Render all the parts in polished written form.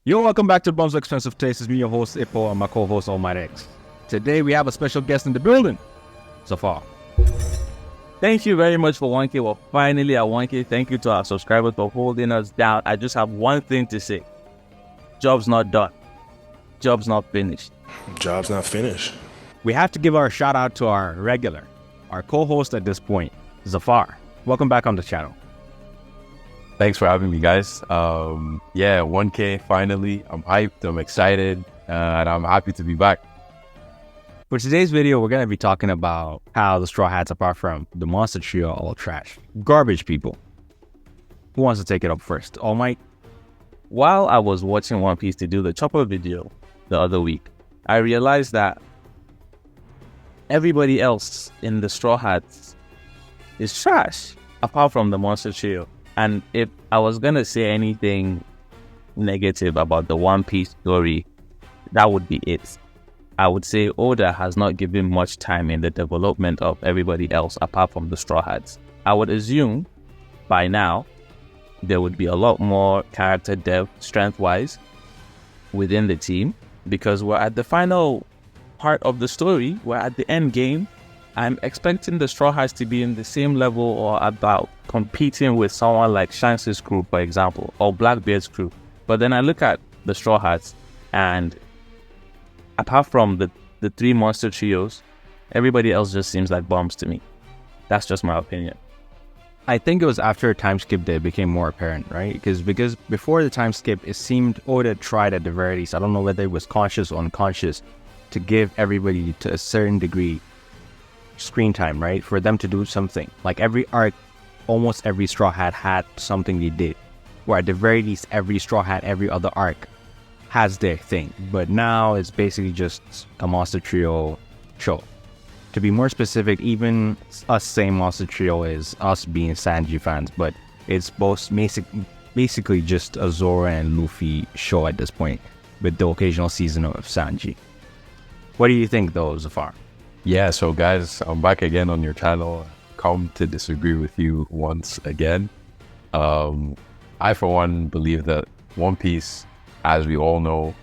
Yo, welcome back to Bum's Expensive Taste. It's me, your host, Ippo, and my co-host, All My X. Today, we have a special guest in the building, Zafar. Thank you very much for 1K. Well, finally at 1K. Thank you to our subscribers for holding us down. I just have one thing to say. Job's not done. Job's not finished. Job's not finished. We have to give our shout out to our regular, our co-host at this point, Zafar. Welcome back on the channel. Thanks for having me, guys. 1K finally. I'm hyped. I'm excited, and I'm happy to be back. For today's video, we're going to be talking about how the Straw Hats, apart from the Monster Trio, are all trash. Garbage people. Who wants to take it up first? All Might? While I was watching One Piece to do the Chopper video the other week, I realized that everybody else in the Straw Hats is trash, apart from the Monster Trio. And if I was going to say anything negative about the One Piece story, that would be it. I would say Oda has not given much time in the development of everybody else apart from the Straw Hats. I would assume by now there would be a lot more character depth strength-wise within the team, because we're at the final part of the story. We're at the end game. I'm expecting the Straw Hats to be in the same level or about competing with someone like Shanks' crew, for example, or Blackbeard's crew. But then I look at the Straw Hats, and apart from the three monster trios, everybody else just seems like bombs to me. That's just my opinion. I think it was after a time skip that it became more apparent, right? Because before the time skip, it seemed Oda tried at the very least, I don't know whether it was conscious or unconscious, to give everybody to a certain degree screen time, right? For them to do something. Like every arc, almost every Straw Hat had something they did. Or at the very least, every Straw Hat, every other arc has their thing. But now it's basically just a Monster Trio show. To be more specific, even us saying Monster Trio is us being Sanji fans, but it's both basically just a Zoro and Luffy show at this point, with the occasional season of Sanji. What do you think though, Zafar? Yeah, so guys, I'm back again on your channel. Come to disagree with you once again. I, for one, believe that One Piece, as we all know,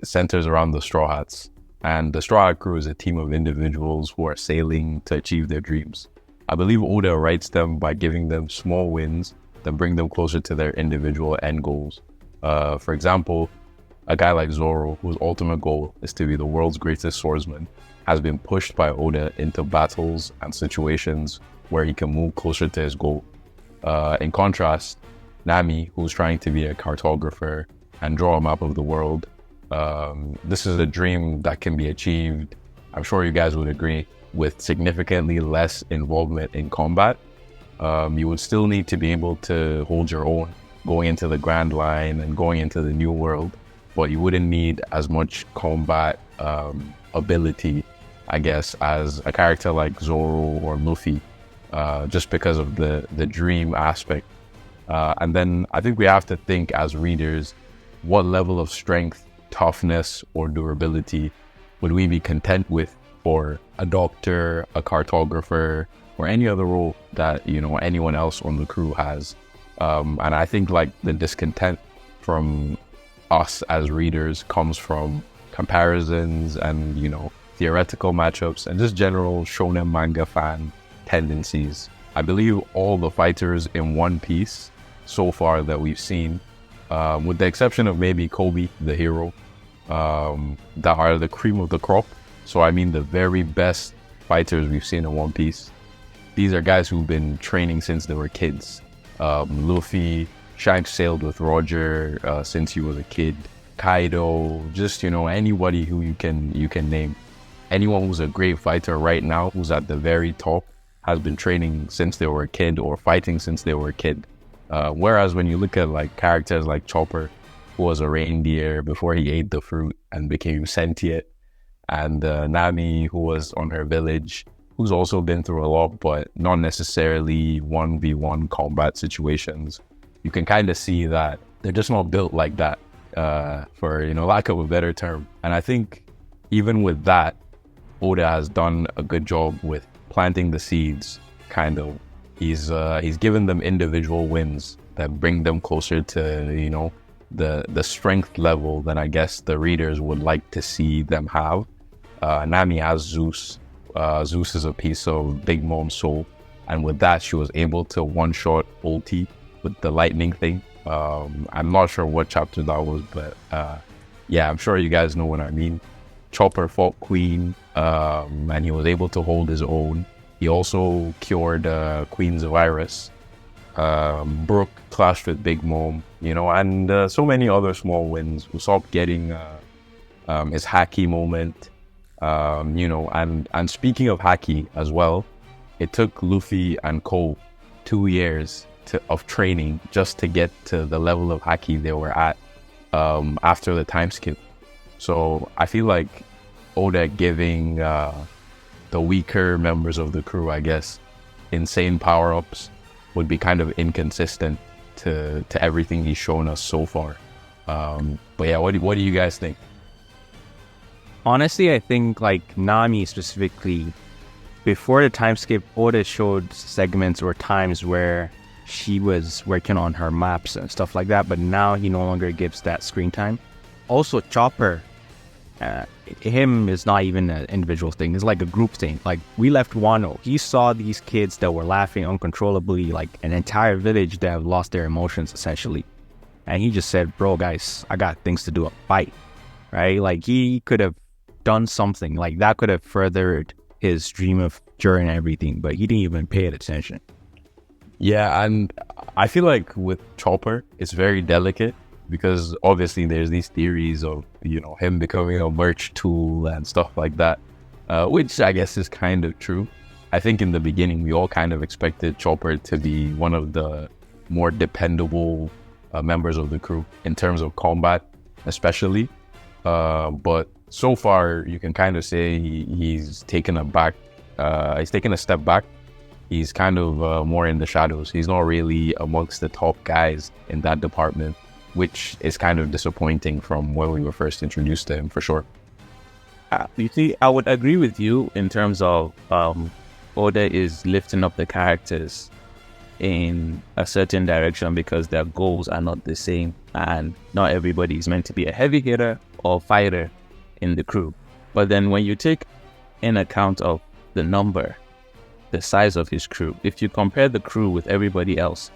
centers around the Straw Hats. And the Straw Hat crew is a team of individuals who are sailing to achieve their dreams. I believe Oda writes them by giving them small wins that bring them closer to their individual end goals. For example, a guy like Zoro, whose ultimate goal is to be the world's greatest swordsman, has been pushed by Oda into battles and situations where he can move closer to his goal. In contrast, Nami, who's trying to be a cartographer and draw a map of the world, this is a dream that can be achieved, I'm sure you guys would agree, with significantly less involvement in combat. You would still need to be able to hold your own going into the Grand Line and going into the New World, but you wouldn't need as much combat ability, I guess, as a character like Zoro or Luffy, just because of the dream aspect. And then I think we have to think as readers, what level of strength, toughness, or durability would we be content with for a doctor, a cartographer, or any other role that, you know, anyone else on the crew has. And I think like the discontent from us as readers comes from comparisons and, you know, theoretical matchups and just general shonen manga fan tendencies. I believe all the fighters in One Piece so far that we've seen, with the exception of maybe Kobe, the hero, that are the cream of the crop. So I mean the very best fighters we've seen in One Piece. These are guys who've been training since they were kids. Luffy, Shanks sailed with Roger since he was a kid. Kaido, just, you know, anybody who you can name. Anyone who's a great fighter right now, who's at the very top, has been training since they were a kid or fighting since they were a kid. Whereas when you look at like characters like Chopper, who was a reindeer before he ate the fruit and became sentient, and Nami, who was on her village, who's also been through a lot, but not necessarily 1v1 combat situations. You can kind of see that they're just not built like that, for, you know, lack of a better term. And I think even with that, Oda has done a good job with planting the seeds, kind of. He's given them individual wins that bring them closer to, you know, the strength level that I guess the readers would like to see them have. Nami has Zeus. Zeus is a piece of Big Mom's soul, and with that, she was able to one-shot ulti with the lightning thing. I'm not sure what chapter that was, but yeah, I'm sure you guys know what I mean. Chopper fought Queen, and he was able to hold his own. He also cured Queen's virus. Brook clashed with Big Mom, and so many other small wins. Usopp getting his Haki moment, and speaking of Haki as well, it took Luffy and Cole 2 years of training just to get to the level of Haki they were at after the time skip. So I feel like Oda giving the weaker members of the crew, I guess, insane power-ups would be kind of inconsistent to everything he's shown us so far. But yeah, what do you guys think? Honestly, I think like Nami specifically, before the time skip, Oda showed segments or times where she was working on her maps and stuff like that, but now he no longer gives that screen time. Also, Chopper, him is not even an individual thing. It's like a group thing. Like, we left Wano. He saw these kids that were laughing uncontrollably, like an entire village that have lost their emotions, essentially. And he just said, bro, guys, I got things to do. Fight. Right? Like, he could have done something. Like, that could have furthered his dream of Jiren and everything, but he didn't even pay it attention. Yeah, and I feel like with Chopper, it's very delicate because obviously there's these theories of, him becoming a merch tool and stuff like that, which I guess is kind of true. I think in the beginning, we all kind of expected Chopper to be one of the more dependable members of the crew in terms of combat, especially. But so far, you can kind of say he's taken a step back. He's kind of more in the shadows. He's not really amongst the top guys in that department, which is kind of disappointing from when we were first introduced to him, for sure. You see, I would agree with you in terms of Oda is lifting up the characters in a certain direction because their goals are not the same, and not everybody is meant to be a heavy hitter or fighter in the crew. But then when you take in account of the size of his crew, if you compare the crew with everybody else,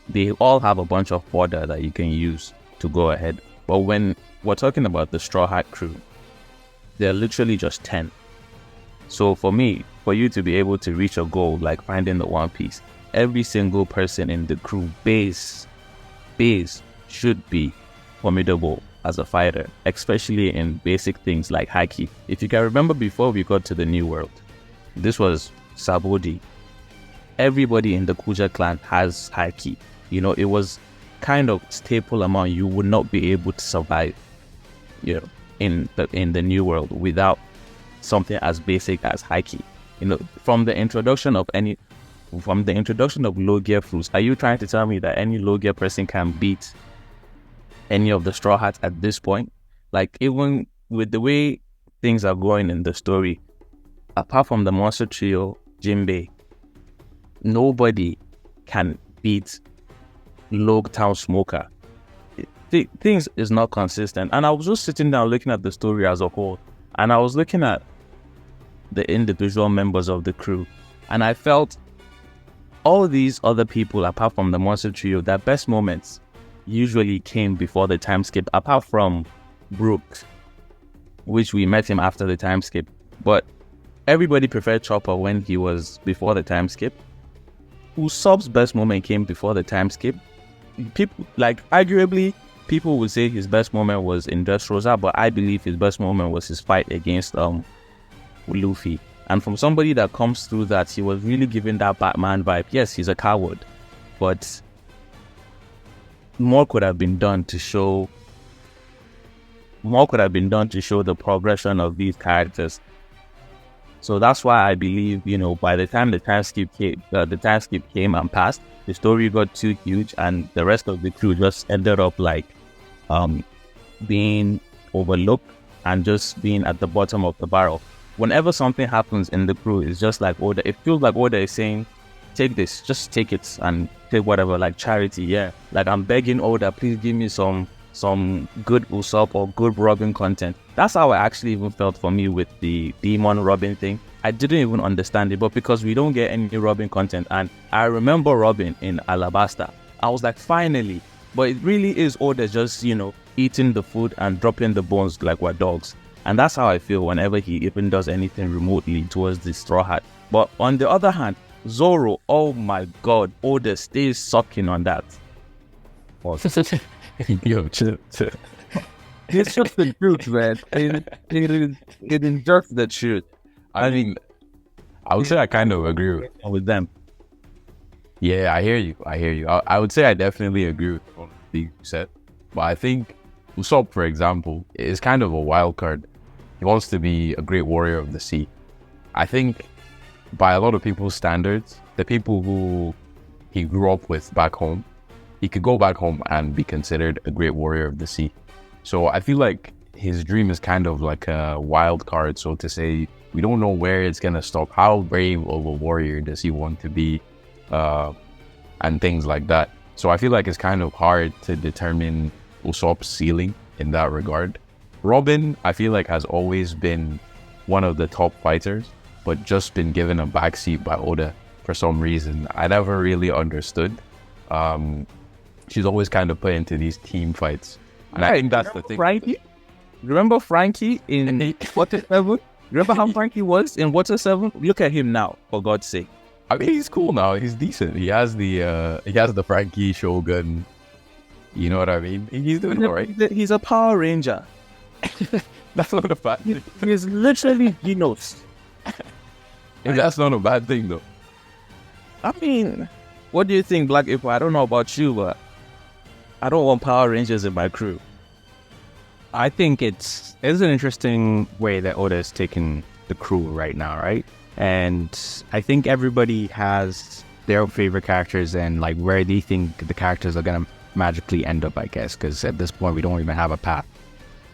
they all have a bunch of fodder that you can use to go ahead. But when we're talking about the Straw Hat crew, they're literally just 10. So for you to be able to reach a goal like finding the One Piece, every single person in the crew base should be formidable as a fighter, especially in basic things like Haki. If you can remember, before we got to the New World, this was Sabodi. Everybody in the Kuja clan has Haki. It was kind of staple amount. You would not be able to survive, in the New World without something as basic as Haki. From the introduction of low-gear fruits, are you trying to tell me that any low-gear person can beat any of the Straw Hats at this point? Like, even with the way things are going in the story, apart from the Monster Trio, Jinbei, nobody can beat Log Town Smoker. Things is not consistent. And I was just sitting down looking at the story as a whole, and I was looking at the individual members of the crew, and I felt all these other people, apart from the Monster Trio, their best moments usually came before the time skip, apart from Brook, which we met him after the time skip. But everybody preferred Chopper when he was before the time skip. Usopp's best moment came before the time skip. People, arguably, people would say his best moment was in Dressrosa, but I believe his best moment was his fight against Luffy. And from somebody that comes through that, he was really giving that Batman vibe. Yes, he's a coward, but more could have been done to show the progression of these characters. So that's why I believe, by the time the time skip came and passed, the story got too huge, and the rest of the crew just ended up being overlooked and just being at the bottom of the barrel. Whenever something happens in the crew, it's just like Oda. It feels like Oda is saying, "Take this, just take it, and take whatever, like charity, yeah. Like I'm begging Oda, please give me some good Usopp or good Robin content. That's how I actually even felt for me with the Demon Robin thing. I didn't even understand it, but because we don't get any Robin content, and I remember Robin in Alabasta, I was like, finally. But it really is Oda just, eating the food and dropping the bones like we're dogs. And that's how I feel whenever he even does anything remotely towards the Straw Hat. But on the other hand, Zoro, oh my god, Oda stays sucking on that. Yo, chill. It's just the truth, man. It is just the truth. I mean, I would say I kind of agree With them. Yeah, I hear you. I would say I definitely agree with what you said. But I think Usopp, for example, is kind of a wild card. He wants to be a great warrior of the sea. I think by a lot of people's standards, the people who he grew up with back home, he could go back home and be considered a great warrior of the sea. So I feel like his dream is kind of like a wild card, so to say. We don't know where it's going to stop. How brave of a warrior does he want to be? And things like that. So I feel like it's kind of hard to determine Usopp's ceiling in that regard. Robin, I feel like, has always been one of the top fighters, but just been given a backseat by Oda for some reason. I never really understood. She's always kind of put into these team fights. And I think that's the thing. Frankie? Remember Frankie in Water 7? Remember how Frankie was in Water 7? Look at him now, for God's sake. I mean, he's cool now. He's decent. He has the Frankie Shogun. You know what I mean? He's doing all right. He's a Power Ranger. That's not a bad thing. He's literally Genos. That's not a bad thing, though. I mean, what do you think, Black April? I don't know about you, but I don't want Power Rangers in my crew. I think it's an interesting way that Oda is taking the crew right now, right? And I think everybody has their favorite characters and like where they think the characters are gonna magically end up, I guess, because at this point we don't even have a path.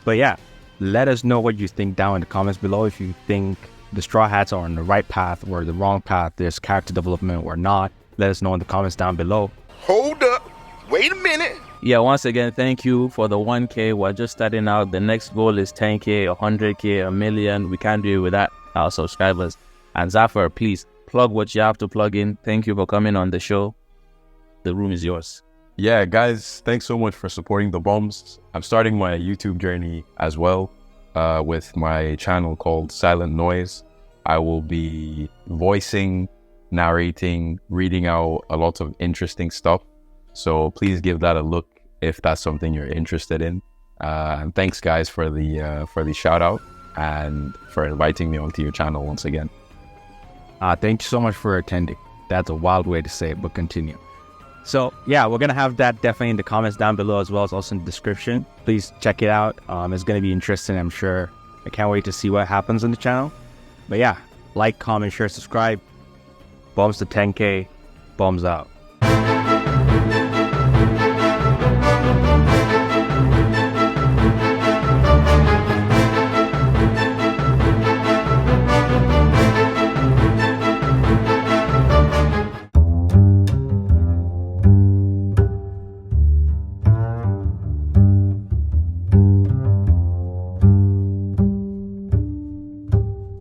But yeah, let us know what you think down in the comments below. If you think the Straw Hats are on the right path or the wrong path, there's character development or not, let us know in the comments down below. Hold up. Wait a minute. Yeah, once again, thank you for the 1K. We're just starting out. The next goal is 10K, 100K, a million. We can't do it without our subscribers. And Zafar, please plug what you have to plug in. Thank you for coming on the show. The room is yours. Yeah, guys, thanks so much for supporting the bombs. I'm starting my YouTube journey as well with my channel called Silent Noise. I will be voicing, narrating, reading out a lot of interesting stuff. So please give that a look if that's something you're interested in. And thanks, guys, for the shout out and for inviting me onto your channel once again. Thank you so much for attending. That's a wild way to say it, but continue. So yeah, we're going to have that definitely in the comments down below as well as also in the description. Please check it out. It's going to be interesting, I'm sure. I can't wait to see what happens on the channel. But yeah, like, comment, share, subscribe. Bombs to 10K. Bombs out.